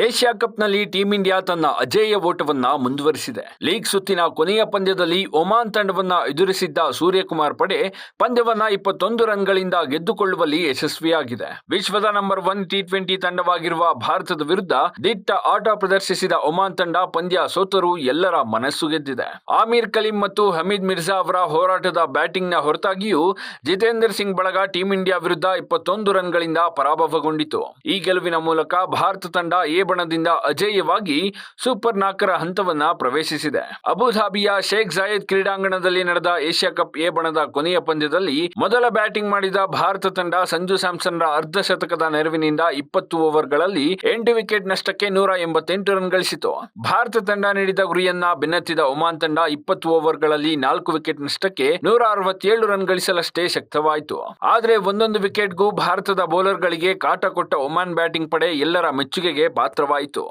Asia ಕಪ್ನಲ್ಲಿ team India ತನ್ನ ಅಜೇಯ ಓಟವನ್ನ ಮುಂದುವರಿಸಿದೆ. League ಸುತ್ತಿನ ಕೊನೆಯ ಪಂದ್ಯದಲ್ಲಿ ಒಮಾನ್ ತಂಡವನ್ನ ಎದುರಿಸಿದ್ದ ಸೂರ್ಯಕುಮಾರ್ ಪಡೆ ಪಂದ್ಯವನ್ನ 21 ರನ್ಗಳಿಂದ ಗೆದ್ದುಕೊಳ್ಳುವಲ್ಲಿ ಯಶಸ್ವಿಯಾಗಿದೆ. ವಿಶ್ವದ ನಂಬರ್ 1 ಟಿ20 ತಂಡವಾಗಿರುವ ಭಾರತದ ವಿರುದ್ಧ ದಿಟ್ಟ ಆಟ ಪ್ರದರ್ಶಿಸಿದ ಒಮಾನ್ ತಂಡ ಪಂದ್ಯ ಸೋತರೂ ಎಲ್ಲರ ಮನಸ್ಸು ಗೆದ್ದಿದೆ. ಆಮೀರ್ ಕಲೀಂ ಮತ್ತು ಹಮೀದ್ ಮಿರ್ಜಾ ಅವರ ಹೋರಾಟದ ಬ್ಯಾಟಿಂಗ್ನ ಹೊರತಾಗಿಯೂ ಜಿತೇಂದ್ರ ಸಿಂಗ್ ಬಳಗ ಟೀಂ ಇಂಡಿಯಾ ವಿರುದ್ಧ 21 ರನ್ಗಳಿಂದ ಪರಾಭವಗೊಂಡಿತು. ಈ ಗೆಲುವಿನ ಮೂಲಕ ಭಾರತ ತಂಡ ಎ ಬಣದಿಂದ ಅಜೇಯವಾಗಿ ಸೂಪರ್ 4ರ ಹಂತವನ್ನ ಪ್ರವೇಶಿಸಿದೆ. ಅಬುಧಾಬಿಯ ಶೇಖ್ ಜಾಯೆದ್ ಕ್ರೀಡಾಂಗಣದಲ್ಲಿ ನಡೆದ ಏಷ್ಯಾ ಕಪ್ ಎ ಬಣದ ಕೊನೆಯ ಪಂದ್ಯದಲ್ಲಿ ಮೊದಲ ಬ್ಯಾಟಿಂಗ್ ಮಾಡಿದ ಭಾರತ ತಂಡ ಸಂಜು ಸ್ಯಾಮ್ಸನ್ರ ಅರ್ಧ ಶತಕದ ನೆರವಿನಿಂದ 20 ಓವರ್ಗಳಲ್ಲಿ 8 ವಿಕೆಟ್ ನಷ್ಟಕ್ಕೆ 188 ರನ್ ಗಳಿಸಿತು. ಭಾರತ ತಂಡ ನೀಡಿದ ಗುರಿಯನ್ನ ಬೆನ್ನತ್ತಿದ ಒಮಾನ್ ತಂಡ 20 ಓವರ್ಗಳಲ್ಲಿ 4 ವಿಕೆಟ್ ನಷ್ಟಕ್ಕೆ 167 ರನ್ ಗಳಿಸಲಷ್ಟೇ ಶಕ್ತವಾಯಿತು. ಆದರೆ ಒಂದೊಂದು ವಿಕೆಟ್ಗೂ ಭಾರತದ ಬೌಲರ್ಗಳಿಗೆ ಕಾಟ ಕೊಟ್ಟ ಒಮಾನ್ ಬ್ಯಾಟಿಂಗ್ ಪಡೆ ಎಲ್ಲರ ಮೆಚ್ಚುಗೆಗೆ ಪಾತ್ರವಾಯಿತು.